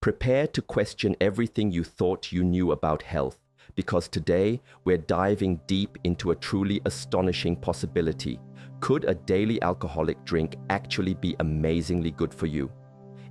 Prepare to question everything you thought you knew about health, because today we're diving deep into a truly astonishing possibility. Could a daily alcoholic drink actually be amazingly good for you?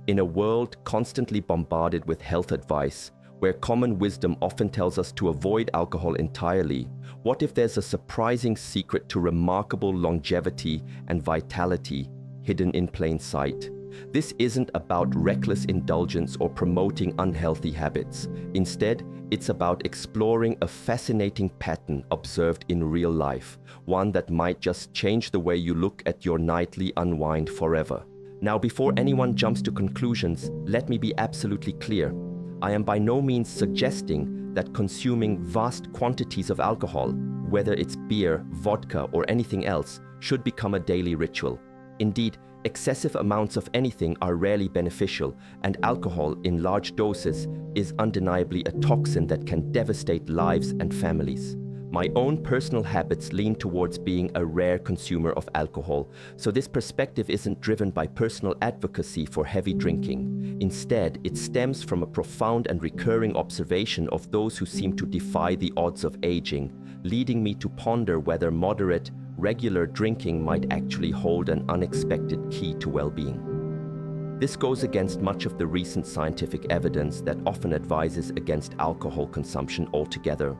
In a world constantly bombarded with health advice, where common wisdom often tells us to avoid alcohol entirely, what if there's a surprising secret to remarkable longevity and vitality hidden in plain sight? This isn't about reckless indulgence or promoting unhealthy habits. Instead, it's about exploring a fascinating pattern observed in real life, one that might just change the way you look at your nightly unwind forever. Now, before anyone jumps to conclusions, let me be absolutely clear. I am by no means suggesting that consuming vast quantities of alcohol, whether it's beer, vodka, or anything else, should become a daily ritual. Indeed, excessive amounts of anything are rarely beneficial, and alcohol in large doses is undeniably a toxin that can devastate lives and families. My own personal habits lean towards being a rare consumer of alcohol, so this perspective isn't driven by personal advocacy for heavy drinking. Instead, it stems from a profound and recurring observation of those who seem to defy the odds of aging, leading me to ponder whether moderate, regular drinking might actually hold an unexpected key to well-being. This goes against much of the recent scientific evidence that often advises against alcohol consumption altogether.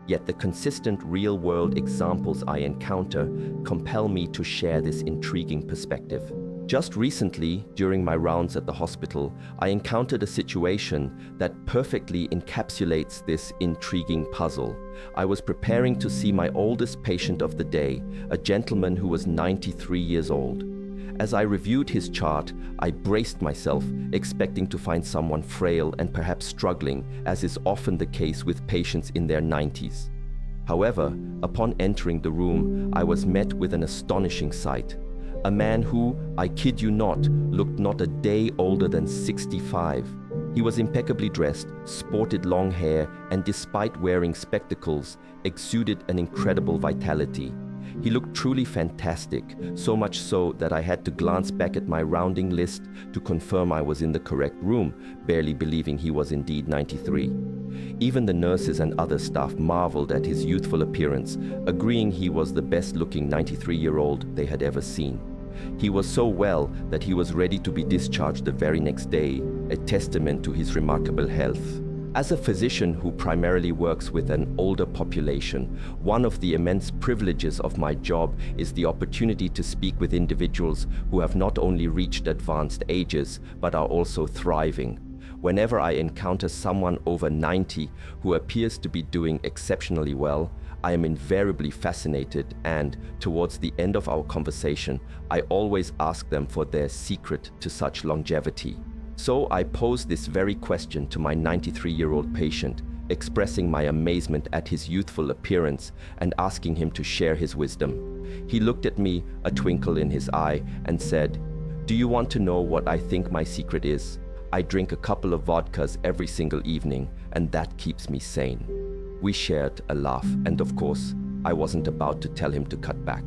Yet the consistent real-world examples I encounter compel me to share this intriguing perspective. Just recently, during my rounds at the hospital, I encountered a situation that perfectly encapsulates this intriguing puzzle. I was preparing to see my oldest patient of the day, a gentleman who was 93 years old. As I reviewed his chart, I braced myself, expecting to find someone frail and perhaps struggling, as is often the case with patients in their 90s. However, upon entering the room, I was met with an astonishing sight. A man who, I kid you not, looked not a day older than 65. He was impeccably dressed, sported long hair, and despite wearing spectacles, exuded an incredible vitality. He looked truly fantastic, so much so that I had to glance back at my rounding list to confirm I was in the correct room, barely believing he was indeed 93. Even the nurses and other staff marveled at his youthful appearance, agreeing he was the best-looking 93-year-old they had ever seen. He was so well that he was ready to be discharged the very next day, a testament to his remarkable health. As a physician who primarily works with an older population, one of the immense privileges of my job is the opportunity to speak with individuals who have not only reached advanced ages, but are also thriving. Whenever I encounter someone over 90 who appears to be doing exceptionally well, I am invariably fascinated, and towards the end of our conversation, I always ask them for their secret to such longevity. So I posed this very question to my 93-year-old patient, expressing my amazement at his youthful appearance and asking him to share his wisdom. He looked at me, a twinkle in his eye, and said, "Do you want to know what I think my secret is? I drink a couple of vodkas every single evening, and that keeps me sane." We shared a laugh, and of course, I wasn't about to tell him to cut back.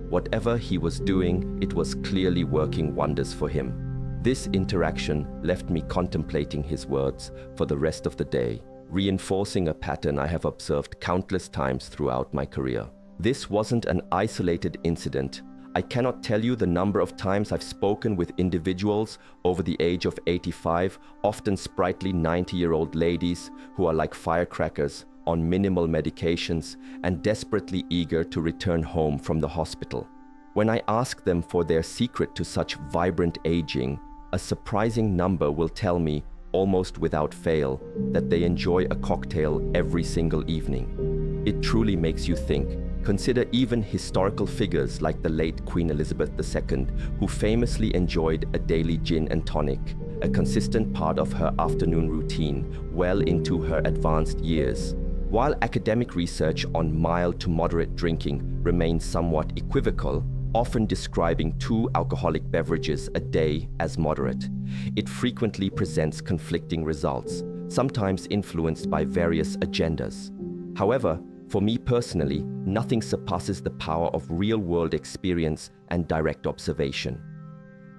Whatever he was doing, it was clearly working wonders for him. This interaction left me contemplating his words for the rest of the day, reinforcing a pattern I have observed countless times throughout my career. This wasn't an isolated incident. I cannot tell you the number of times I've spoken with individuals over the age of 85, often sprightly 90-year-old ladies who are like firecrackers, on minimal medications, and desperately eager to return home from the hospital. When I ask them for their secret to such vibrant aging, a surprising number will tell me, almost without fail, that they enjoy a cocktail every single evening. It truly makes you think. Consider even historical figures like the late Queen Elizabeth II, who famously enjoyed a daily gin and tonic, a consistent part of her afternoon routine, well into her advanced years. While academic research on mild to moderate drinking remains somewhat equivocal, often describing 2 alcoholic beverages a day as moderate, it frequently presents conflicting results, sometimes influenced by various agendas. However, for me personally, nothing surpasses the power of real-world experience and direct observation.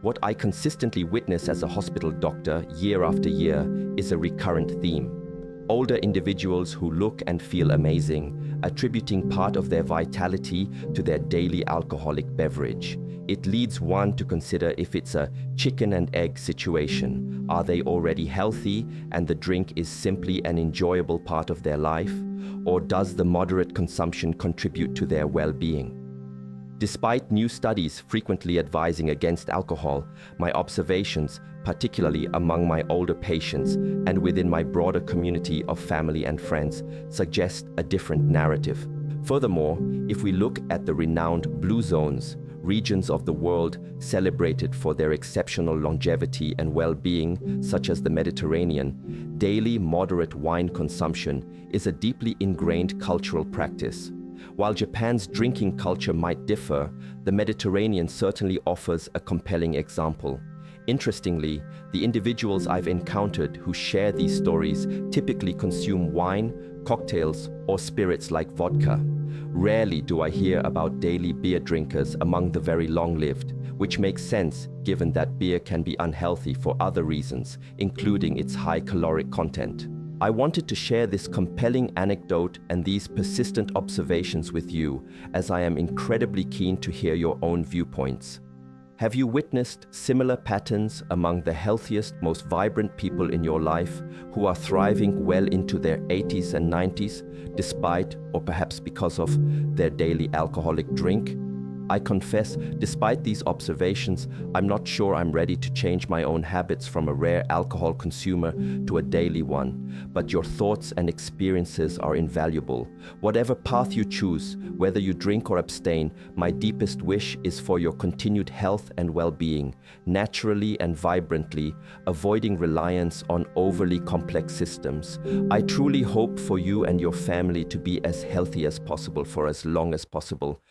What I consistently witness as a hospital doctor year after year is a recurrent theme. Older individuals who look and feel amazing, attributing part of their vitality to their daily alcoholic beverage. It leads one to consider if it's a chicken and egg situation. Are they already healthy and the drink is simply an enjoyable part of their life? Or does the moderate consumption contribute to their well-being? Despite new studies frequently advising against alcohol, my observations, particularly among my older patients and within my broader community of family and friends, suggest a different narrative. Furthermore, if we look at the renowned blue zones, regions of the world celebrated for their exceptional longevity and well-being, such as the Mediterranean, daily moderate wine consumption is a deeply ingrained cultural practice. While Japan's drinking culture might differ, the Mediterranean certainly offers a compelling example. Interestingly, the individuals I've encountered who share these stories typically consume wine, cocktails, or spirits like vodka. Rarely do I hear about daily beer drinkers among the very long-lived, which makes sense given that beer can be unhealthy for other reasons, including its high caloric content. I wanted to share this compelling anecdote and these persistent observations with you, as I am incredibly keen to hear your own viewpoints. Have you witnessed similar patterns among the healthiest, most vibrant people in your life who are thriving well into their 80s and 90s, despite or perhaps because of their daily alcoholic drink? I confess, despite these observations, I'm not sure I'm ready to change my own habits from a rare alcohol consumer to a daily one. But your thoughts and experiences are invaluable. Whatever path you choose, whether you drink or abstain, my deepest wish is for your continued health and well-being, naturally and vibrantly, avoiding reliance on overly complex systems. I truly hope for you and your family to be as healthy as possible for as long as possible.